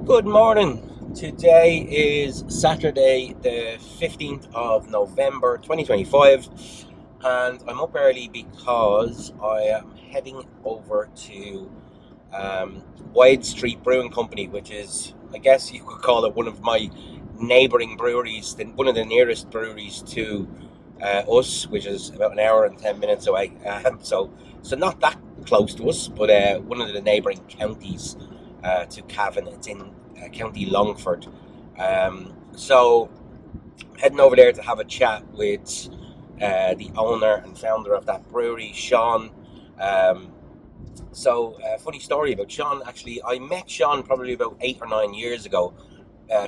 Good morning. Today is Saturday, the 15th of November 2025, and I'm up early because I am heading over to Wide Street Brewing Company, which is, I guess you could call it one of my neighbouring breweries, one of the nearest breweries to us, which is about an hour and 10 minutes away. So not that close to us, but one of the neighbouring counties to Cavan. It's in County Longford. So heading over there to have a chat with the owner and founder of that brewery, Sean. Funny story about Sean. Actually, I met Sean probably about 8 or 9 years ago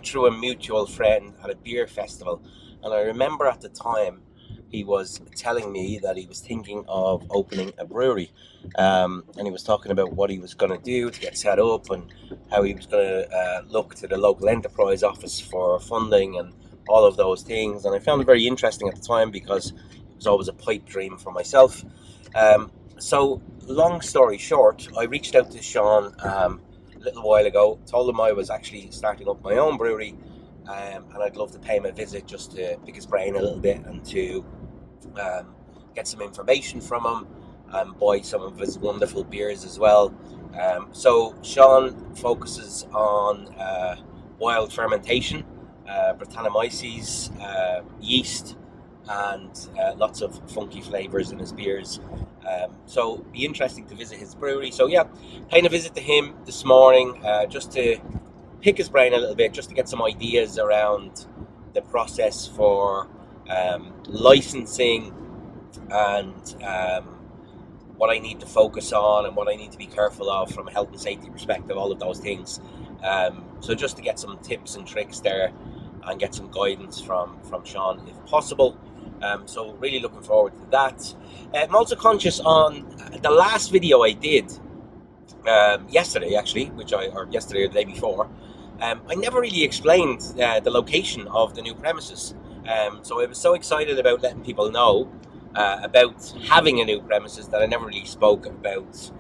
through a mutual friend at a beer festival. And I remember at the time he was telling me that he was thinking of opening a brewery. And he was talking about what he was going to do to get set up and how he was going to look to the local enterprise office for funding and all of those things. And I found it very interesting at the time because it was always a pipe dream for myself. So, long story short, I reached out to Sean a little while ago, told him I was actually starting up my own brewery, and I'd love to pay him a visit just to pick his brain a little bit and to get some information from him and buy some of his wonderful beers as well. So Sean focuses on wild fermentation, Brettanomyces, yeast, and lots of funky flavors in his beers. So be interesting to visit his brewery. So yeah, paying a visit to him this morning, just to pick his brain a little bit, just to get some ideas around the process for licensing and what I need to focus on and what I need to be careful of from a health and safety perspective, all of those things. So just to get some tips and tricks there and get some guidance from Sean if possible. So really looking forward to that. I'm also conscious on the last video I did yesterday, actually, or yesterday or the day before. I never really explained the location of the new premises. So I was so excited about letting people know about having a new premises that I never really spoke about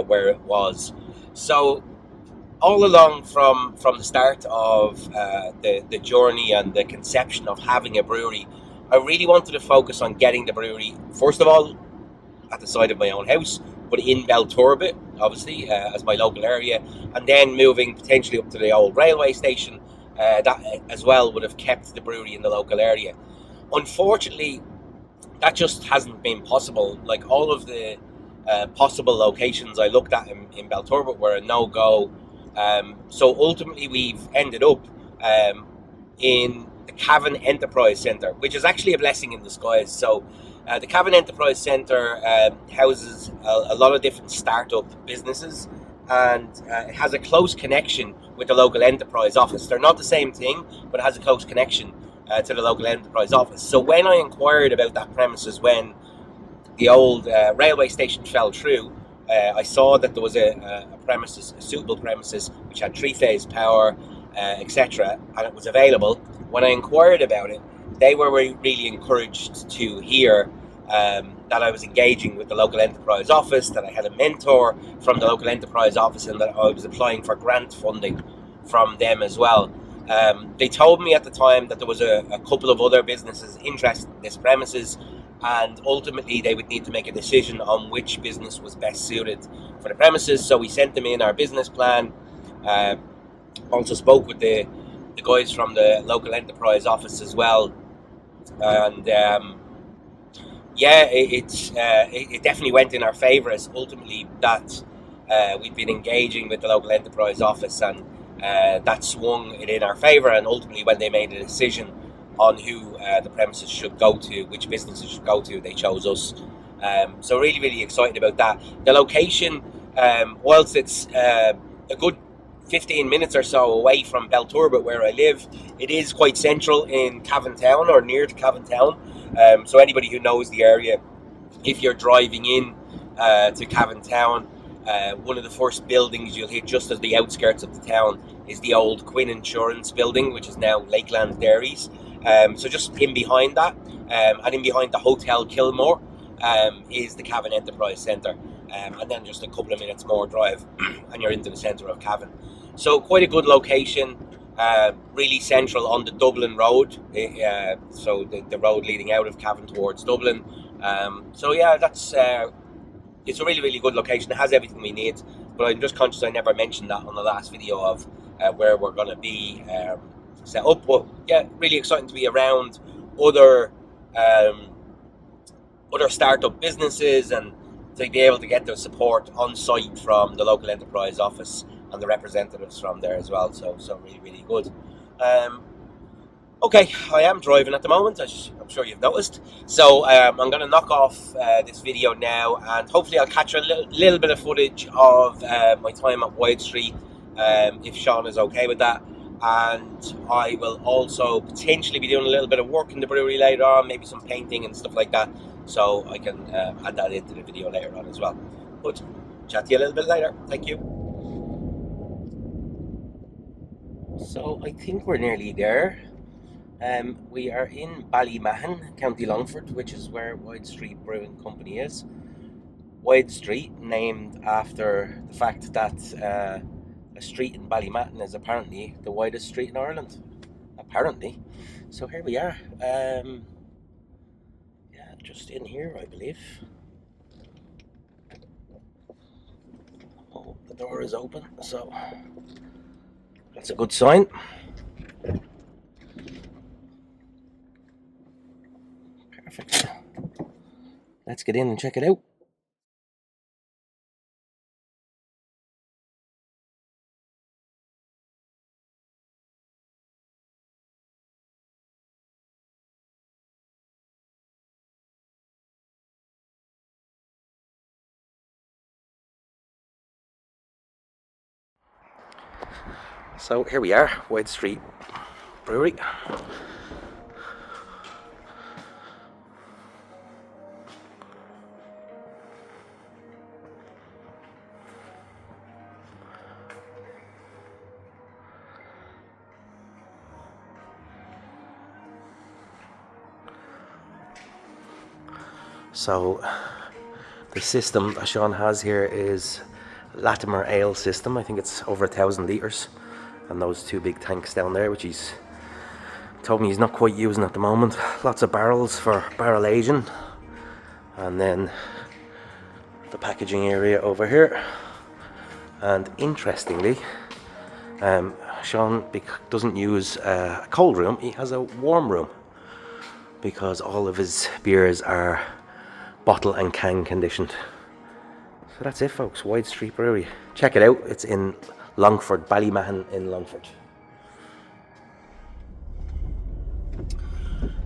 where it was. So all along from the start of the journey and the conception of having a brewery, I really wanted to focus on getting the brewery, first of all, at the side of my own house, but in Belturbet, obviously, as my local area, and then moving potentially up to the old railway station. That as well would have kept the brewery in the local area. Unfortunately, that just hasn't been possible. Like all of the possible locations I looked at in Belturbet were a no-go. So ultimately, we've ended up in the Cavan Enterprise Centre, which is actually a blessing in disguise. So the Cavan Enterprise Centre houses a lot of different startup businesses, and it has a close connection with the local enterprise office. They're not the same thing, but it has a close connection to the local enterprise office. So when I inquired about that premises, when the old railway station fell through, I saw that there was a premises, a suitable premises, which had three-phase power, etc., and it was available. When I inquired about it, they were really encouraged to hear that I was engaging with the local enterprise office, that I had a mentor from the local enterprise office, and that I was applying for grant funding from them as well. They told me at the time that there was a couple of other businesses interested in this premises, and ultimately they would need to make a decision on which business was best suited for the premises. So we sent them in our business plan. Also spoke with the guys from the local enterprise office as well, and it definitely went in our favour, as ultimately that we'd been engaging with the local enterprise office, and that swung it in our favour. And ultimately, when they made a decision on who the premises should go to, which businesses should go to, they chose us. So really, really excited about that. The location, whilst it's a good 15 minutes or so away from Belturbet, where I live, it is quite central in Cavan Town, or near to Cavan Town. So anybody who knows the area, if you're driving in to Cavan Town, one of the first buildings you'll hit just as the outskirts of the town is the old Quinn Insurance building, which is now Lakeland Dairies. So just in behind that, and in behind the Hotel Kilmore, is the Cavan Enterprise Centre. And then just a couple of minutes more drive and you're into the centre of Cavan. So quite a good location, really central on the Dublin road, so the road leading out of Cavan towards Dublin. So yeah, that's it's a really good location. It has everything we need, but I'm just conscious I never mentioned that on the last video of where we're going to be set up. But yeah, really exciting to be around other startup businesses and to be able to get the support on site from the local enterprise office and the representatives from there as well. So really good. Okay, I am driving at the moment, as I'm sure you've noticed. So I'm going to knock off this video now, and hopefully I'll catch a little bit of footage of my time at Wide Street, if Sean is okay with that. And I will also potentially be doing a little bit of work in the brewery later on, maybe some painting and stuff like that. So I can add that into the video later on as well. But chat to you a little bit later. Thank you. So I think we're nearly there. We are in Ballymahon, County Longford, which is where Wide Street Brewing Company is. Wide Street, named after the fact that a street in Ballymahon is apparently the widest street in Ireland. Apparently. So here we are. Yeah, just in here, I believe. Oh, the door is open, so that's a good sign. Perfect. Let's get in and check it out. So here we are, Wide Street Brewery. So the system that Sean has here is Latimer Ale system. I think it's over 1,000 litres, and those two big tanks down there, which he's told me he's not quite using at the moment. Lots of barrels for barrel aging, and then the packaging area over here. And interestingly, Sean doesn't use a cold room, he has a warm room, because all of his beers are bottle and can conditioned. So that's it, folks. Wide Street Brewery. Check it out. It's in Longford, Ballymahon in Longford.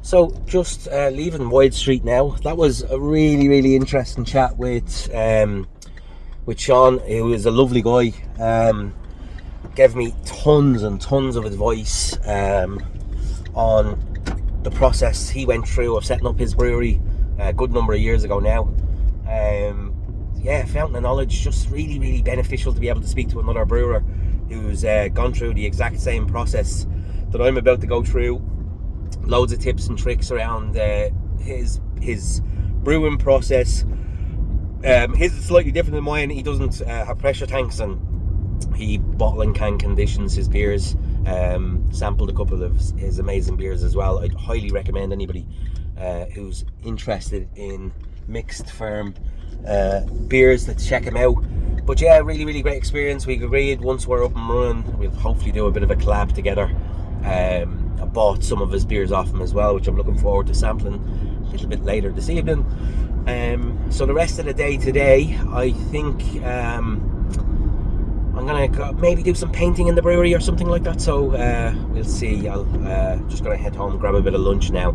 So just leaving Wide Street now. That was a really interesting chat with Sean, who is a lovely guy. Gave me tons and tons of advice on the process he went through of setting up his brewery a good number of years ago now. Yeah, fountain of knowledge, just really beneficial to be able to speak to another brewer who's gone through the exact same process that I'm about to go through. Loads of tips and tricks around his brewing process. His is slightly different than mine. He doesn't have pressure tanks, and he bottle and can conditions his beers. Sampled a couple of his amazing beers as well. I'd highly recommend anybody who's interested in mixed firm beers, let's check him out. But yeah, really great experience. We agreed once we're up and running, we'll hopefully do a bit of a collab together. I bought some of his beers off him as well, which I'm looking forward to sampling a little bit later this evening. So the rest of the day today, I think I'm gonna maybe do some painting in the brewery or something like that. So we'll see. I'll just gonna head home, grab a bit of lunch now,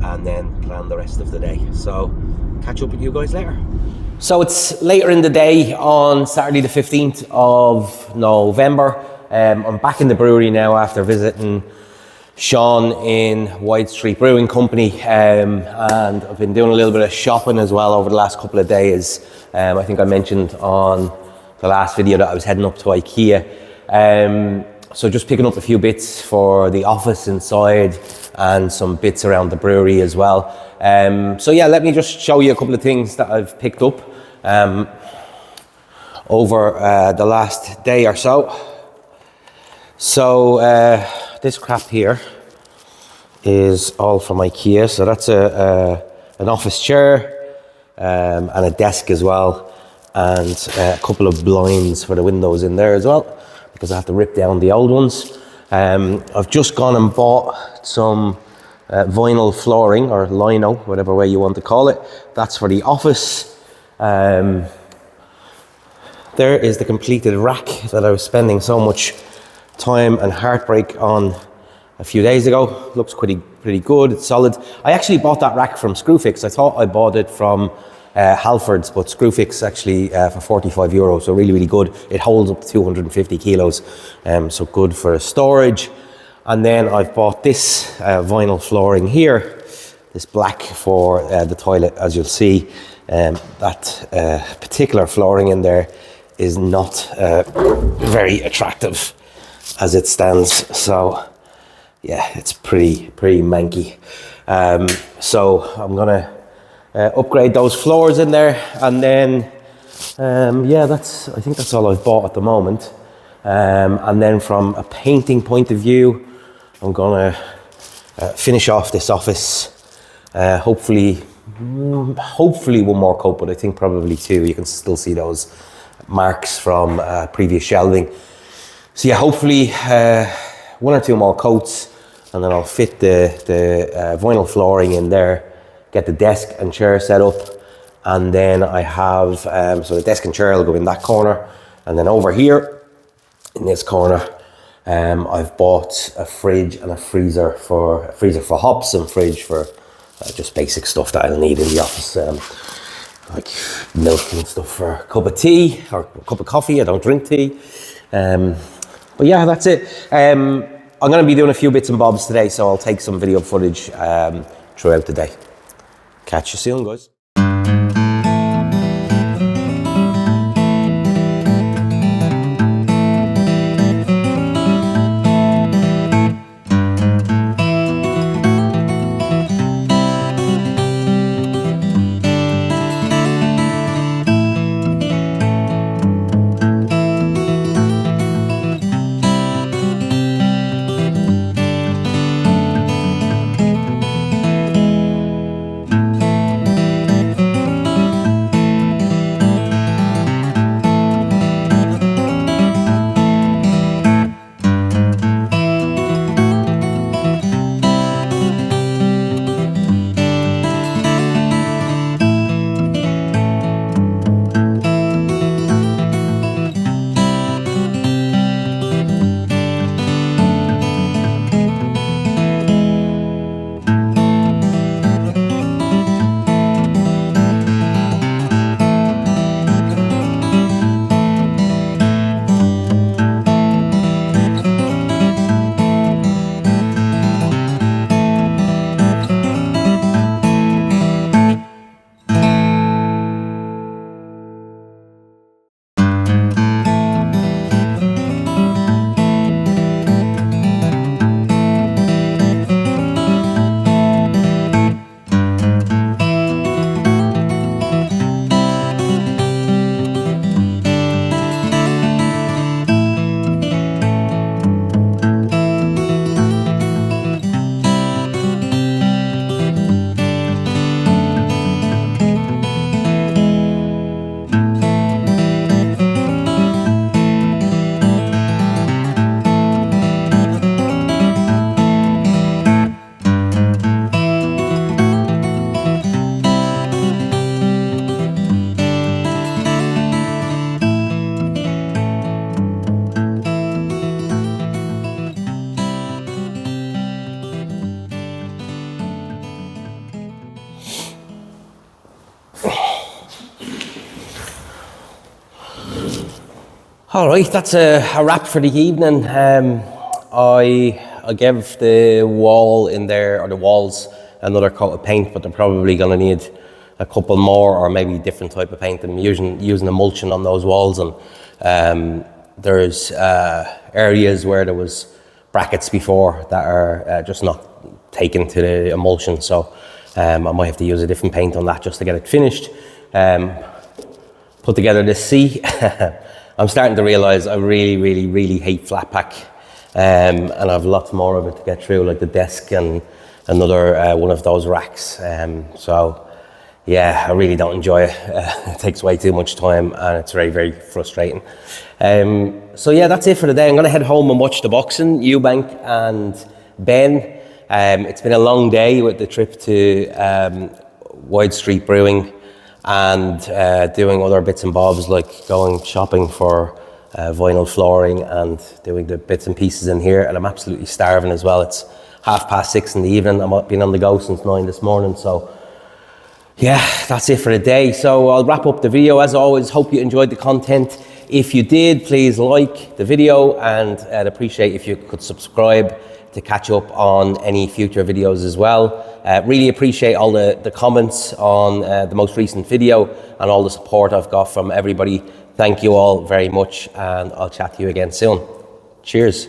and then plan the rest of the day. So catch up with you guys later. So it's later in the day on Saturday the 15th of November. I'm back in the brewery now after visiting Sean in Wide Street Brewing Company, and I've been doing a little bit of shopping as well over the last couple of days. I think I mentioned on the last video that I was heading up to IKEA. So just picking up a few bits for the office inside and some bits around the brewery as well. So yeah, let me just show you a couple of things that I've picked up over the last day or so. So this crap here is all from IKEA. So that's an office chair and a desk as well, and a couple of blinds for the windows in there as well, because I have to rip down the old ones. I've just gone and bought some vinyl flooring, or lino, whatever way you want to call it. That's for the office. There is the completed rack that I was spending so much time and heartbreak on a few days ago. Looks pretty good. It's solid. I actually bought that rack from Screwfix. I thought I bought it from Halfords, but Screwfix actually for €45. So really good. It holds up to 250 kilos, so good for storage. And then I've bought this vinyl flooring here, this black for the toilet. As you'll see, that particular flooring in there is not very attractive as it stands. So yeah, it's pretty manky. So I'm gonna upgrade those floors in there, and then I think that's all I've bought at the moment. And then from a painting point of view, I'm gonna finish off this office. Hopefully one more coat, but I think probably two. You can still see those marks from previous shelving. So yeah, hopefully one or two more coats, and then I'll fit the vinyl flooring in there, get the desk and chair set up, and then I have, so the desk and chair will go in that corner, and then over here in this corner, I've bought a fridge and a freezer for hops, and fridge for just basic stuff that I'll need in the office, like milk and stuff for a cup of tea or a cup of coffee. I don't drink tea. But yeah, that's it. I'm going to be doing a few bits and bobs today, so I'll take some video footage throughout the day. Catch you soon, guys. All right, that's a wrap for the evening. I gave the wall in there, or the walls, another coat of paint, but they're probably going to need a couple more, or maybe different type of paint. I'm using emulsion on those walls, and there's areas where there was brackets before that are just not taken to the emulsion, so I might have to use a different paint on that just to get it finished. Put together this seat. I'm starting to realise I really hate flat pack. and I've lots more of it to get through, like the desk and another one of those racks. So yeah, I really don't enjoy it. It takes way too much time and it's very, very frustrating. So yeah, that's it for the day. I'm going to head home and watch the boxing, Eubank and Ben. It's been a long day with the trip to Wide Street Brewing and doing other bits and bobs, like going shopping for vinyl flooring and doing the bits and pieces in here. And I'm absolutely starving as well. It's 6:30 in the evening. I've been on the go since 9 this morning. So yeah, that's it for the day. So I'll wrap up the video. As always, hope you enjoyed the content. If you did, please like the video, and I'd appreciate if you could subscribe to catch up on any future videos as well. Really appreciate all the comments on the most recent video and all the support I've got from everybody. Thank you all very much, and I'll chat to you again soon. Cheers.